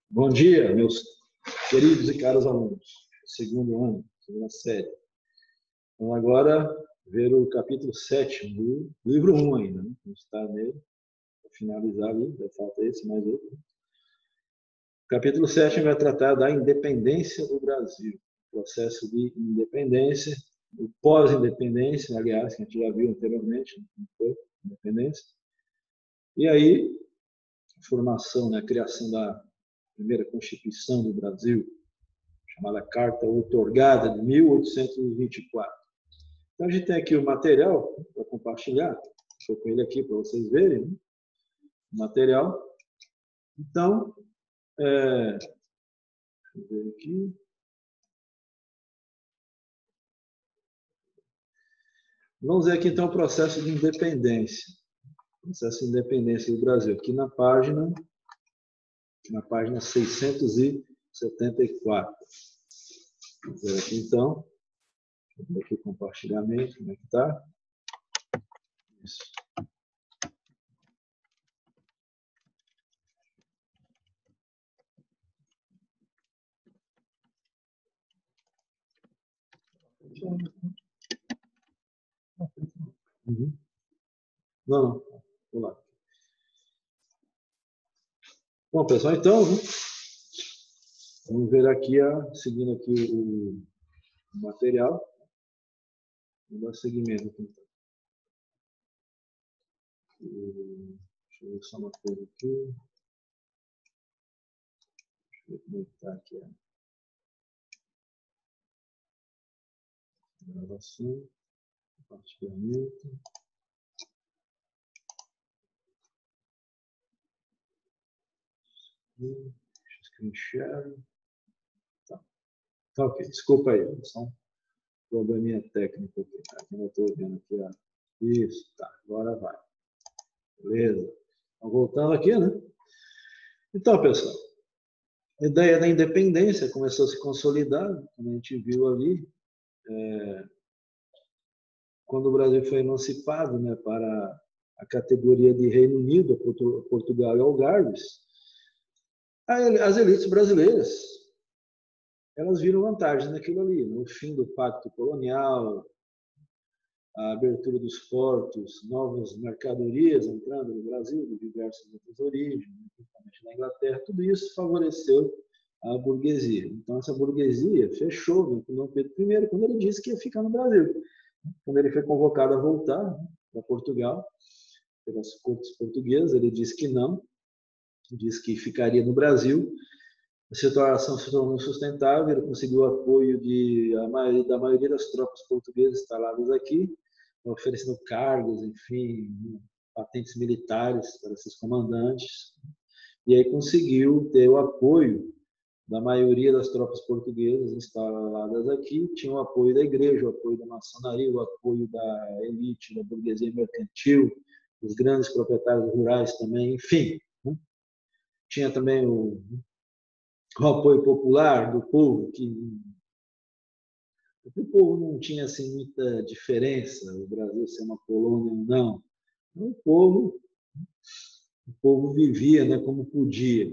Bom dia, meus queridos e caros alunos. Segundo ano, segunda série. Vamos agora ver o capítulo 7 do livro 1 ainda. Né? A gente está nele, para finalizar ali, vai faltar esse mais outro. O capítulo 7 vai tratar da independência do Brasil. O processo de independência, o pós-independência, aliás, que a gente já viu anteriormente, independência. E aí, a formação, né, a criação da primeira Constituição do Brasil, chamada Carta Outorgada de 1824. Então, a gente tem aqui o material para compartilhar. Estou com ele aqui para vocês verem, né? O material. Então, deixa eu ver aqui. Vamos ver aqui, então, o processo de independência. Processo de independência do Brasil. Aqui na página 674. Vamos ver aqui, então. Vou ver aqui o compartilhamento, como é que está. Isso. Uhum. Não, vamos lá. Bom, pessoal, então, vamos ver aqui, seguindo aqui o material. Vamos dar seguimento aqui, então. Deixa eu ver só uma coisa aqui. Deixa eu ver como é que está aqui a gravação, compartilhamento. Screen share. Tá, ok, desculpa aí, só um probleminha técnico aqui. Aqui eu estou vendo aqui, isso, tá, agora vai. Beleza. Então, voltando aqui, né? Então, pessoal, a ideia da independência começou a se consolidar, como a gente viu ali, quando o Brasil foi emancipado, né, para a categoria de Reino Unido, Portugal e Algarves, as elites brasileiras, elas viram vantagem naquilo ali, no fim do pacto colonial, a abertura dos portos, novas mercadorias entrando no Brasil, de diversas outras origens, principalmente na Inglaterra, tudo isso favoreceu a burguesia. Então, essa burguesia fechou com Dom Pedro I quando ele disse que ia ficar no Brasil. Quando ele foi convocado a voltar para Portugal, pelas cortes portuguesas, ele disse que não, disse que ficaria no Brasil. A situação se tornou sustentável, ele conseguiu o apoio da maioria das tropas portuguesas instaladas aqui, oferecendo cargos, enfim, patentes militares para esses comandantes, e aí conseguiu ter o apoio da maioria das tropas portuguesas instaladas aqui, tinha o apoio da igreja, o apoio da maçonaria, o apoio da elite, da burguesia mercantil, dos grandes proprietários rurais também, enfim. Né? Tinha também o apoio popular do povo, que o povo não tinha assim, muita diferença, o Brasil ser uma colônia ou não. O povo vivia, né, como podia.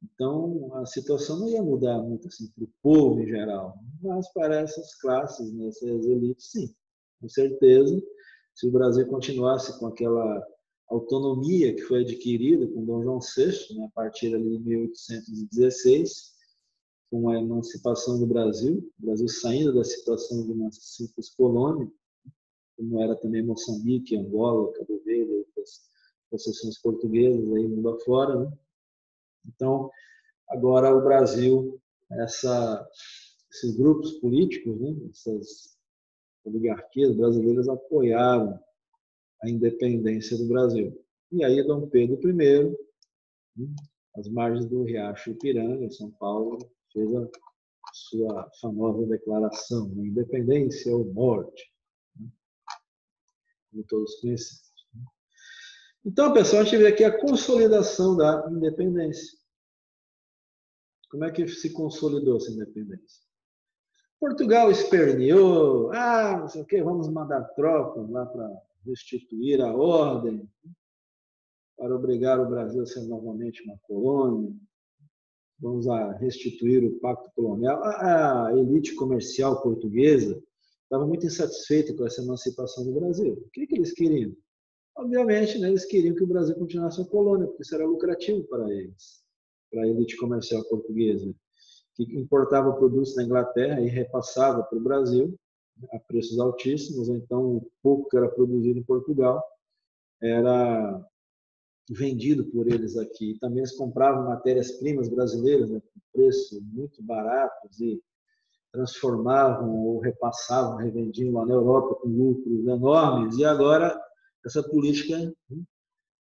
Então, a situação não ia mudar muito assim, para o povo em geral, mas para essas classes, né, essas elites, sim, com certeza. Se o Brasil continuasse com aquela autonomia que foi adquirida com Dom João VI, né, a partir ali de 1816, com a emancipação do Brasil, o Brasil saindo da situação de uma simples colônia, como era também Moçambique, Angola, Cabo Verde, outras possessões portuguesas aí mundo afora, né? Então, agora o Brasil, esses grupos políticos, né, essas oligarquias brasileiras apoiaram a independência do Brasil. E aí Dom Pedro I, às margens do Riacho Ipiranga, em São Paulo, fez a sua famosa declaração, independência ou morte, como todos conhecemos. Então, pessoal, a gente vê aqui a consolidação da independência. Como é que se consolidou essa independência? Portugal esperneou, não sei o quê, vamos mandar tropas lá para restituir a ordem, para obrigar o Brasil a ser novamente uma colônia. vamos restituir o pacto colonial. A elite comercial portuguesa estava muito insatisfeita com essa emancipação do Brasil. O que eles queriam? Obviamente, né, eles queriam que o Brasil continuasse uma colônia, porque isso era lucrativo para eles, para a elite comercial portuguesa, que importava produtos da Inglaterra e repassava para o Brasil a preços altíssimos. Então, o pouco que era produzido em Portugal era vendido por eles aqui. Também eles compravam matérias-primas brasileiras, né, com preços muito baratos e transformavam ou repassavam, revendiam lá na Europa com lucros enormes. E agora, essa política,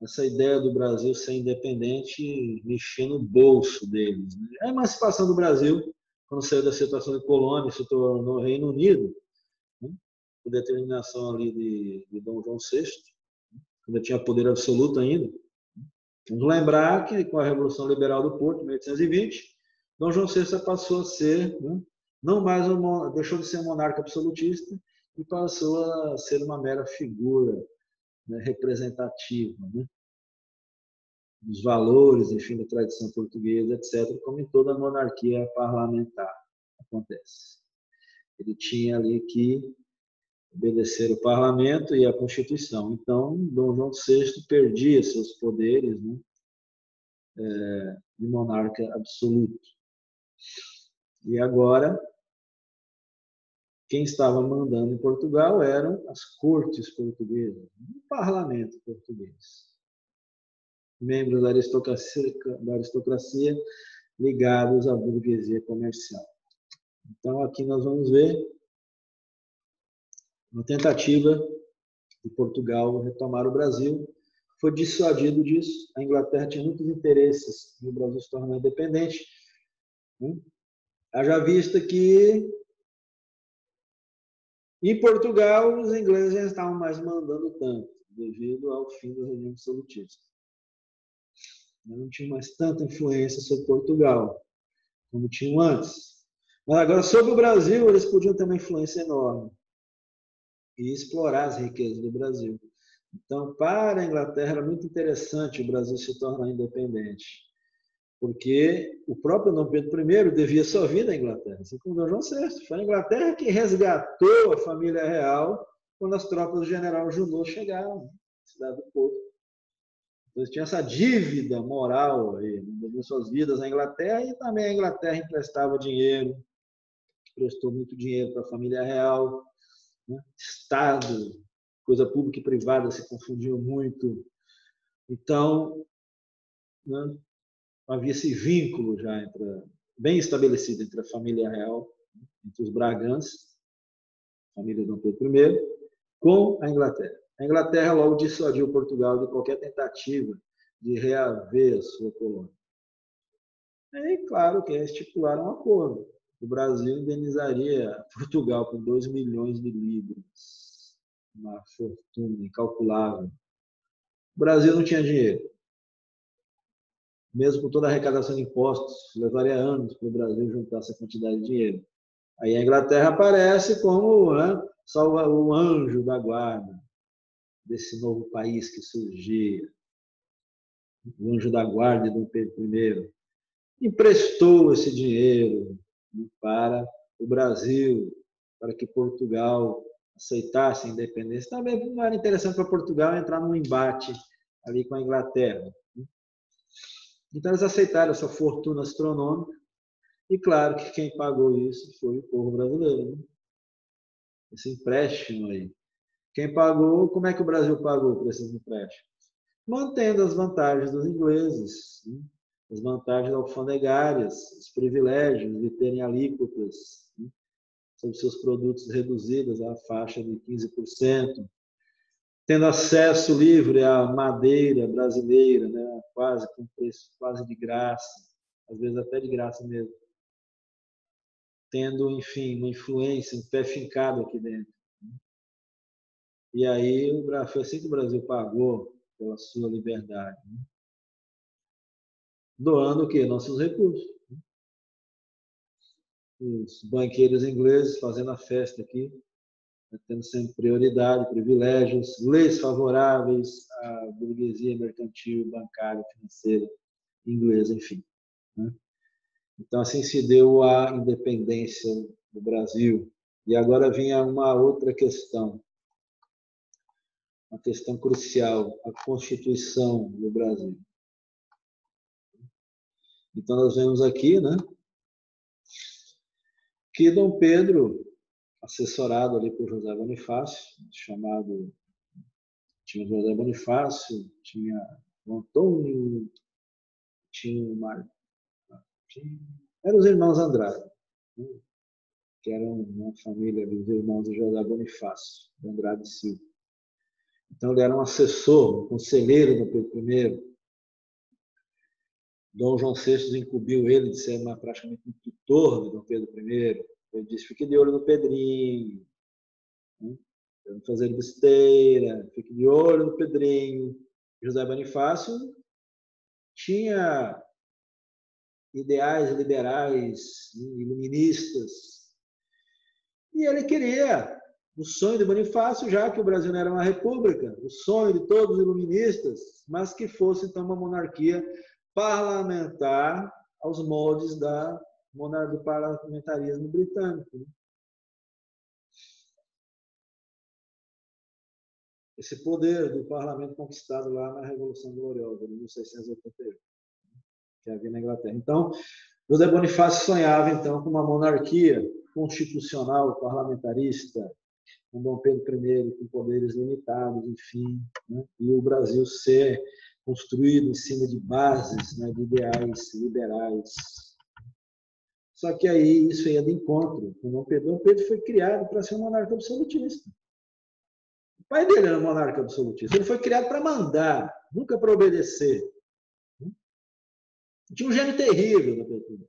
essa ideia do Brasil ser independente, mexer no bolso deles. Né? A emancipação do Brasil, quando saiu da situação de colônia, se tornou Reino Unido, né? Por determinação ali de Dom João VI, quando tinha poder absoluto ainda. Vamos lembrar que com a Revolução Liberal do Porto, em 1820, Dom João VI passou a ser, né, não mais deixou de ser um monarca absolutista e passou a ser uma mera figura, né, representativa, né, dos valores, enfim, da tradição portuguesa, etc., como em toda monarquia parlamentar acontece. Ele tinha ali que obedecer o parlamento e a Constituição. Então, Dom João VI perdia seus poderes, né, de monarca absoluto. E agora, quem estava mandando em Portugal eram as cortes portuguesas, o parlamento português. Membros da aristocracia ligados à burguesia comercial. Então, aqui nós vamos ver uma tentativa de Portugal retomar o Brasil. Foi dissuadido disso. A Inglaterra tinha muitos interesses no Brasil se tornar independente. Haja vista que em Portugal os ingleses já estavam mais mandando tanto, devido ao fim do regime absolutista. Não tinha mais tanta influência sobre Portugal, como tinham antes. Mas agora, sobre o Brasil, eles podiam ter uma influência enorme e explorar as riquezas do Brasil. Então, para a Inglaterra, era muito interessante o Brasil se tornar independente, porque o próprio Dom Pedro I devia sua vida à Inglaterra, assim como Dom João VI. Foi a Inglaterra que resgatou a família real quando as tropas do general Junot chegaram na cidade do Porto. Então, eles tinham essa dívida moral, deviam suas vidas à Inglaterra, e também a Inglaterra emprestava dinheiro, prestou muito dinheiro para a família real, né? Estado, coisa pública e privada se confundiam muito. Então, né, havia esse vínculo já bem estabelecido entre a família real, entre os Braganças, família de Dom Pedro I, com a Inglaterra. A Inglaterra logo dissuadiu Portugal de qualquer tentativa de reaver a sua colônia. E claro que estipularam um acordo. O Brasil indenizaria Portugal com 2 milhões de libras, uma fortuna incalculável. O Brasil não tinha dinheiro. Mesmo com toda a arrecadação de impostos, levaria anos para o Brasil juntar essa quantidade de dinheiro. Aí a Inglaterra aparece como, né, salva o anjo da guarda desse novo país que surgia. O anjo da guarda de Dom Pedro I. Emprestou esse dinheiro, né, para o Brasil, para que Portugal aceitasse a independência. Também não era interessante para Portugal entrar num embate ali com a Inglaterra. Então, eles aceitaram essa fortuna astronômica, e claro que quem pagou isso foi o povo brasileiro, né? Esse empréstimo aí. Quem pagou, como é que o Brasil pagou por esses empréstimos? Mantendo as vantagens dos ingleses, né? As vantagens alfandegárias, os privilégios de terem alíquotas, né, sobre seus produtos reduzidas à faixa de 15%, tendo acesso livre à madeira brasileira, né, quase com preço quase de graça, às vezes até de graça mesmo, tendo, enfim, uma influência, um pé fincado aqui dentro. E aí foi assim que o Brasil pagou pela sua liberdade, né? Doando o quê? Nossos recursos. Os banqueiros ingleses fazendo a festa aqui, tendo sempre prioridade, privilégios, leis favoráveis à burguesia mercantil, bancária, financeira, inglesa, enfim, né? Então, assim se deu a independência do Brasil. E agora vinha uma outra questão, uma questão crucial, a Constituição do Brasil. Então, nós vemos aqui, né, que Dom Pedro, assessorado ali por José Bonifácio, chamado, tinha José Bonifácio, tinha o Antônio, tinha o Mar, eram os irmãos Andrade, né, que eram uma família dos irmãos de José Bonifácio, de Andrade Silva. Então, ele era um assessor, um conselheiro do Pedro I. Dom João VI incumbiu ele de ser praticamente um tutor de Dom Pedro I. Ele disse, fique de olho no Pedrinho, né? Não fazer besteira, fique de olho no Pedrinho. José Bonifácio tinha ideais liberais, iluministas, e ele queria, o sonho de Bonifácio, já que o Brasil não era uma república, o sonho de todos os iluministas, mas que fosse então uma monarquia parlamentar aos moldes do parlamentarismo britânico. Esse poder do parlamento conquistado lá na Revolução Gloriosa, de 1688, que havia na Inglaterra. Então, José Bonifácio sonhava, então, com uma monarquia constitucional, parlamentarista, com Dom Pedro I, com poderes limitados, enfim, né? E o Brasil ser construído em cima de bases, né, de ideais liberais. Só que aí isso ia de encontro com Dom Pedro. Dom Pedro foi criado para ser um monarca absolutista. O pai dele era um monarca absolutista. Ele foi criado para mandar, nunca para obedecer. Tinha um gênio terrível, Dom Pedro.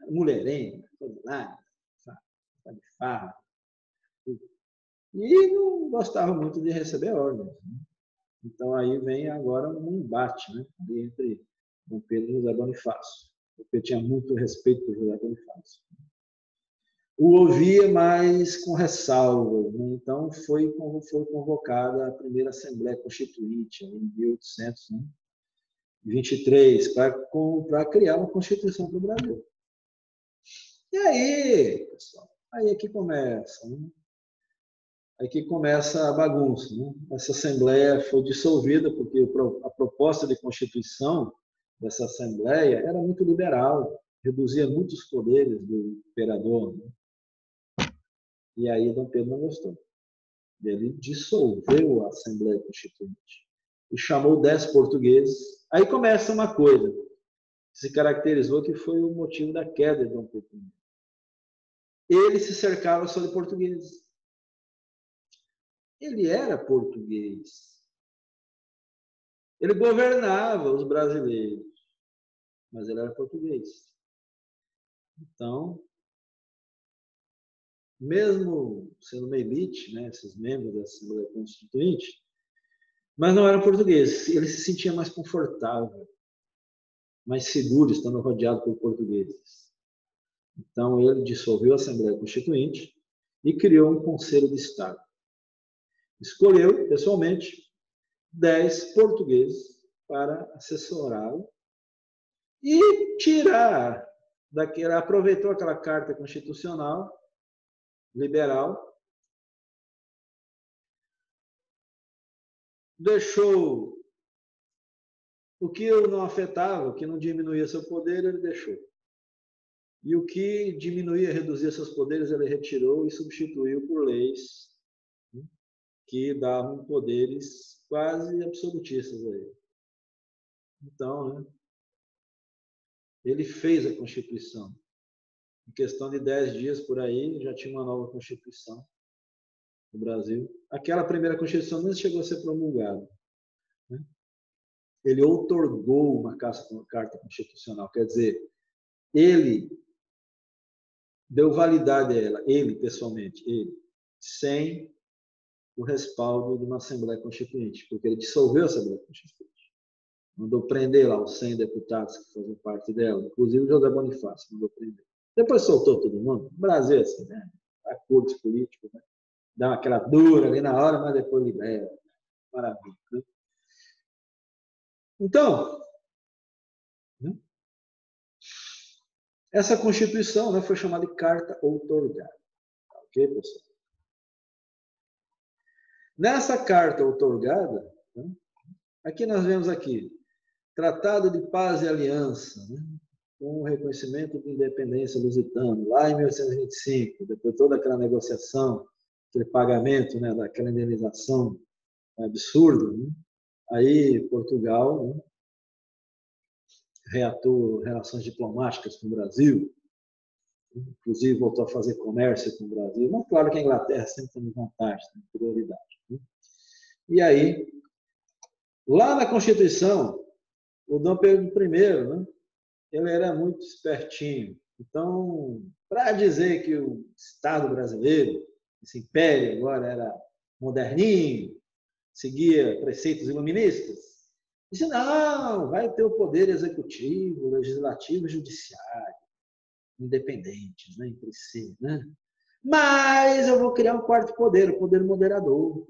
Mulherengo, todo lá, de farra. E não gostava muito de receber ordens. Então aí vem agora um embate, né, entre Dom Pedro e José Bonifácio. Dom Pedro tinha muito respeito por José Bonifácio. O ouvia, mas com ressalvas. Né? Então foi convocada a primeira Assembleia Constituinte, em 1823, para criar uma Constituição para o Brasil. E aí, pessoal, aí é que começa, né? Aí que começa a bagunça. Né? Essa Assembleia foi dissolvida porque a proposta de Constituição dessa Assembleia era muito liberal, reduzia muitos poderes do imperador. Né? E aí Dom Pedro não gostou. Ele dissolveu a Assembleia Constituinte e chamou 10 portugueses. Aí começa uma coisa que se caracterizou que foi o motivo da queda de Dom Pedro I. Ele se cercava só de portugueses. Ele era português. Ele governava os brasileiros, mas ele era português. Então, mesmo sendo uma elite, né, esses membros da Assembleia Constituinte, mas não eram portugueses. Ele se sentia mais confortável, mais seguro estando rodeado por portugueses. Então, ele dissolveu a Assembleia Constituinte e criou um Conselho de Estado. Escolheu, pessoalmente, 10 portugueses para assessorá-lo e tirar daquela, aproveitou aquela carta constitucional liberal, deixou o que não afetava, o que não diminuía seu poder, ele deixou. E o que diminuía, reduzia seus poderes, ele retirou e substituiu por leis que davam poderes quase absolutistas a ele. Então, né, ele fez a Constituição. Em questão de 10 dias por aí, já tinha uma nova Constituição no Brasil. Aquela primeira Constituição nem chegou a ser promulgada. Né? Ele outorgou uma carta constitucional, quer dizer, ele deu validade a ela, ele pessoalmente, ele, sem o respaldo de uma Assembleia Constituinte, porque ele dissolveu a Assembleia Constituinte. Mandou prender lá os 100 deputados que faziam parte dela, inclusive o José Bonifácio mandou prender. Depois soltou todo mundo. O Brasil é assim, né? Acordos políticos, né? Dá aquela dura ali na hora, mas depois libera. Maravilha. Né? Então, né? Essa Constituição, né, foi chamada de Carta Outorgada. Ok, pessoal? Nessa Carta Outorgada, né, aqui nós vemos aqui, Tratado de Paz e Aliança, né, com o reconhecimento de independência lusitano, lá em 1825, depois toda aquela negociação, aquele pagamento, né, daquela indenização absurda, né, aí Portugal, né, reatou relações diplomáticas com o Brasil, inclusive voltou a fazer comércio com o Brasil, mas claro que a Inglaterra sempre tem vantagem, tem prioridade. Né? E aí, lá na Constituição, o Dom Pedro I, né, ele era muito espertinho. Então, para dizer que o Estado brasileiro, esse império agora era moderninho, seguia preceitos iluministas, disse, não, vai ter o poder executivo, legislativo e judiciário, independentes, né, entre si, né? Mas eu vou criar um quarto poder, o poder moderador. O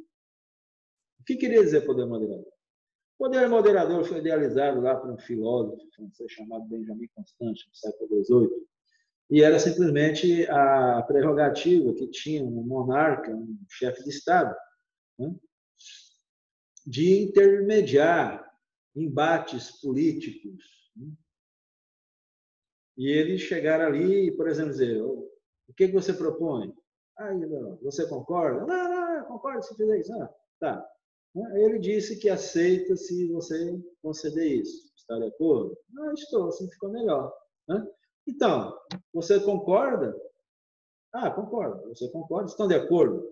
que queria dizer poder moderador? O poder moderador foi idealizado lá por um filósofo francês chamado Benjamin Constant, no século XVIII, e era simplesmente a prerrogativa que tinha um monarca, um chefe de Estado, né, de intermediar embates políticos. Né? E eles chegaram ali, por exemplo, dizer, o que você propõe? Ah, você concorda? Não, eu concordo se fizer isso. Ah, tá. Ele disse que aceita se você conceder isso. Está de acordo? Ah, estou, assim ficou melhor. Então, você concorda? Ah, concordo. Você concorda? Estão de acordo?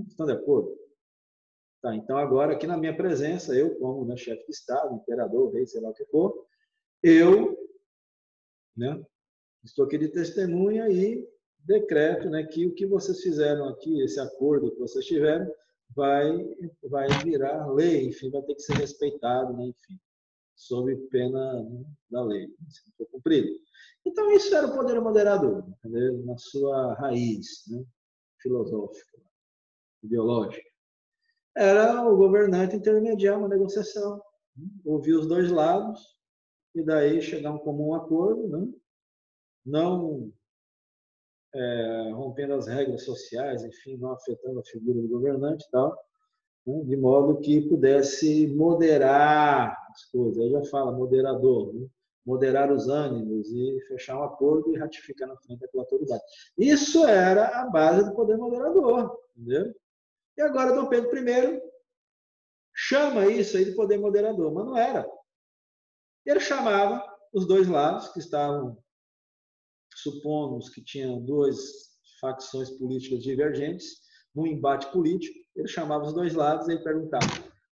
Estão de acordo? Tá, então agora aqui na minha presença, eu como, né, chefe de Estado, imperador, rei, sei lá o que for, eu, né, estou aqui de testemunha e decreto, né, que o que vocês fizeram aqui, esse acordo que vocês tiveram, vai virar lei, enfim, vai ter que ser respeitado, né, enfim, sob pena, né, da lei, se não for cumprido. Então, isso era o poder moderador, entendeu? Na sua raiz, né, filosófica, ideológica. Era o governante intermediar uma negociação, né, ouvir os dois lados e daí chegar a um comum acordo, né, não rompendo as regras sociais, enfim, não afetando a figura do governante e tal, né, de modo que pudesse moderar as coisas. Aí já fala moderador, né, moderar os ânimos e fechar um acordo e ratificar na frente daquela autoridade. Isso era a base do poder moderador, entendeu? E agora Dom Pedro I chama isso aí de poder moderador, mas não era. Ele chamava os dois lados que estavam, supomos que tinham duas facções políticas divergentes, num embate político, ele chamava os dois lados e ele perguntava: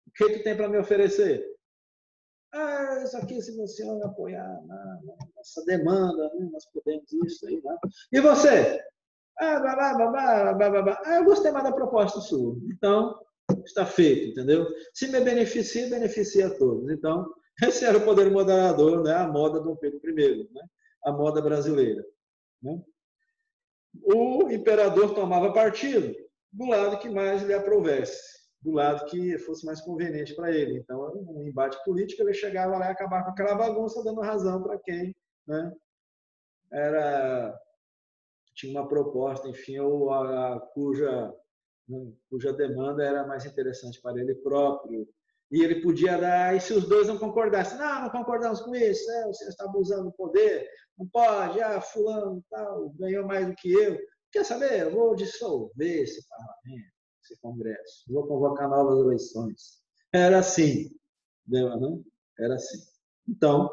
o que tu tem para me oferecer? Ah, isso aqui, se você apoiar essa demanda, né, nós podemos isso aí. Né? E você? Ah, babá, babá, babá, babá. Ah, eu gostei mais da proposta sua. Então, está feito, entendeu? Se me beneficia, beneficia a todos. Então, esse era o poder moderador, né? A moda do Pedro I, né? A moda brasileira. Né? O imperador tomava partido do lado que mais lhe aprovesse, do lado que fosse mais conveniente para ele. Então, um embate político, ele chegava lá e acabava com aquela bagunça, dando razão para quem, né, tinha uma proposta, enfim, ou cuja demanda era mais interessante para ele próprio. E ele podia dar, e se os dois não concordassem, não concordamos com isso, você está abusando do poder, não pode, fulano tal, ganhou mais do que eu. Quer saber? Eu vou dissolver esse parlamento, esse congresso, vou convocar novas eleições. Era assim, não? Era assim. Então,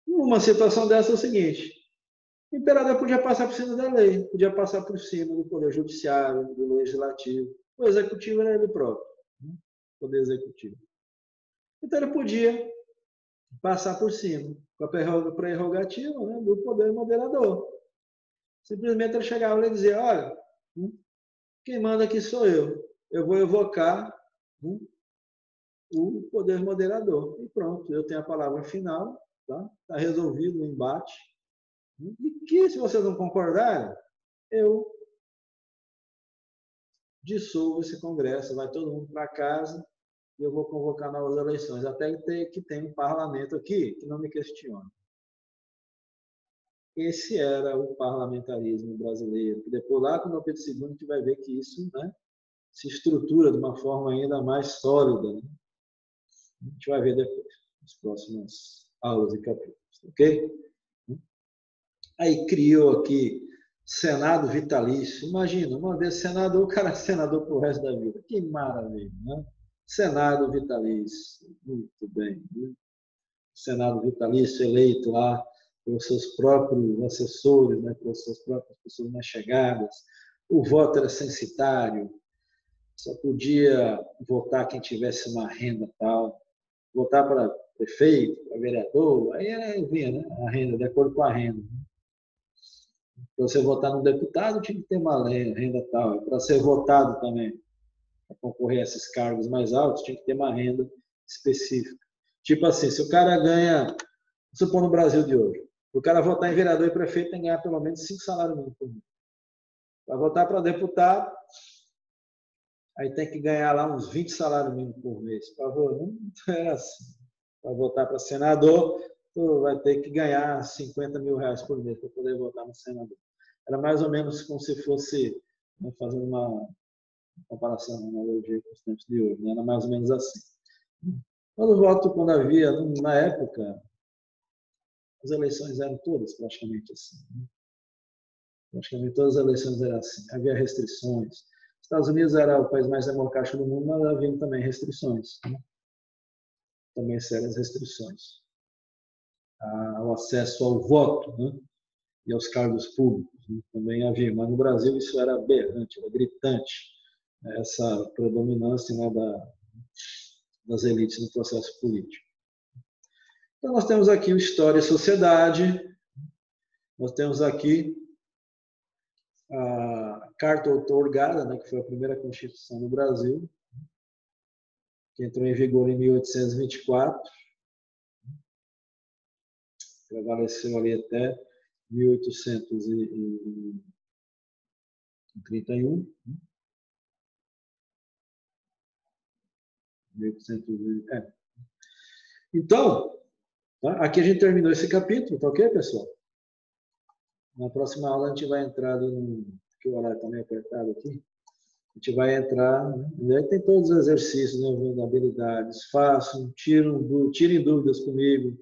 uma situação dessa é o seguinte, o imperador podia passar por cima da lei, podia passar por cima do poder judiciário, do legislativo. O executivo era ele próprio, né? O poder executivo. Então ele podia passar por cima, com a prerrogativa, né, do poder moderador. Simplesmente ele chegava e dizia, olha, quem manda aqui sou eu. Eu vou evocar o poder moderador. E pronto, eu tenho a palavra final, tá? Está resolvido o embate. E que, se vocês não concordarem, eu dissolvo esse congresso, vai todo mundo para casa e eu vou convocar novas eleições, até que tem um parlamento aqui que não me questione. Esse era o parlamentarismo brasileiro. Depois, lá com o Pedro II, a gente vai ver que isso, né, se estrutura de uma forma ainda mais sólida. Né? A gente vai ver depois, nas próximas aulas e capítulos. Ok? Aí criou aqui Senado vitalício. Imagina, uma vez senador, o cara é senador para o resto da vida. Que maravilha, né? Senado vitalício. Muito bem. Né? Senado vitalício eleito lá pelos seus próprios assessores, né, pelas suas próprias pessoas mais chegadas. O voto era censitário, só podia votar quem tivesse uma renda tal. Votar para prefeito, para vereador, aí vinha, né, a renda, de acordo com a renda. Para você votar no deputado, tinha que ter uma renda tal. Para ser votado também, para concorrer a esses cargos mais altos, tinha que ter uma renda específica. Tipo assim, se o cara ganha, vamos supor no Brasil de hoje, o cara votar em vereador e prefeito tem que ganhar pelo menos 5 salários mínimos por mês. Para votar para deputado, aí tem que ganhar lá uns 20 salários mínimos por mês. Para votar, é assim. Para votar para senador, tu vai ter que ganhar 50 mil reais por mês para poder votar no senador. Era mais ou menos como se fosse, né, fazendo uma comparação, uma analogia com os tempos de hoje, né? Era mais ou menos assim. Quando havia, na época, as eleições eram todas praticamente assim. Né? Praticamente todas as eleições eram assim. Havia restrições. Os Estados Unidos era o país mais democrático do mundo, mas havia também restrições. Né? Também sérias restrições ao acesso ao voto, né? E aos cargos públicos. Né? Também havia. Mas no Brasil isso era aberrante, era gritante. Né? Essa predominância, né, das elites no processo político. Então, nós temos aqui o História e Sociedade, nós temos aqui a Carta outorgada, né, que foi a primeira Constituição no Brasil, que entrou em vigor em 1824, prevaleceu ali até 1831. 1800, Então, tá? Aqui a gente terminou esse capítulo, tá ok, pessoal? Na próxima aula a gente vai entrar no... que o horário está meio apertado aqui. A gente vai entrar, né? Aí tem todos os exercícios, né, habilidades, façam, tirem dúvidas comigo,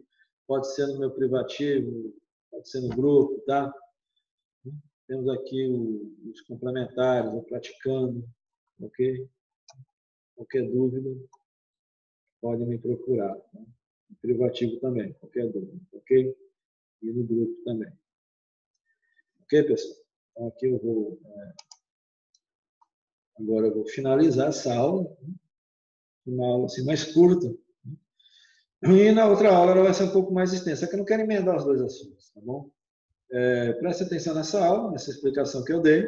pode ser no meu privativo, pode ser no grupo, tá? Temos aqui os complementares, o praticando, ok? Qualquer dúvida, pode me procurar. Tá? No privativo também, qualquer dúvida, ok? E no grupo também. Ok, pessoal? Então aqui eu vou... Agora eu vou finalizar essa aula, uma aula assim, mais curta. E na outra aula ela vai ser um pouco mais extensa, só que eu não quero emendar os dois assuntos, tá bom? Preste atenção nessa aula, nessa explicação que eu dei.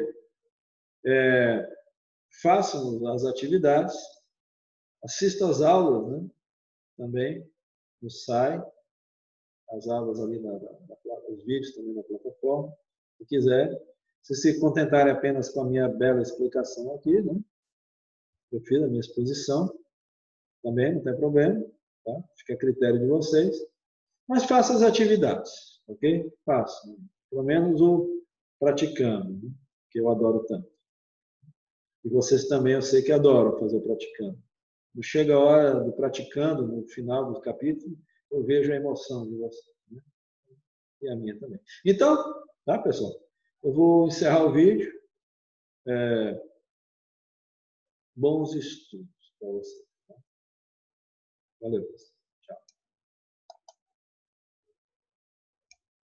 Façam as atividades, assistam às aulas, né? Também no site, as aulas ali, os vídeos também na plataforma, se quiser. Se contentarem apenas com a minha bela explicação aqui, né? Eu fiz a minha exposição, também não tem problema, tá? Fica a critério de vocês. Mas faça as atividades, ok? Faça. Pelo menos o praticando, né? Que eu adoro tanto. E vocês também, eu sei que adoram fazer o praticando. Quando chega a hora do praticando, no final do capítulo, eu vejo a emoção de vocês. Né? E a minha também. Então, tá, pessoal? Eu vou encerrar o vídeo. Bons estudos para vocês. Tá? Valeu, pessoal.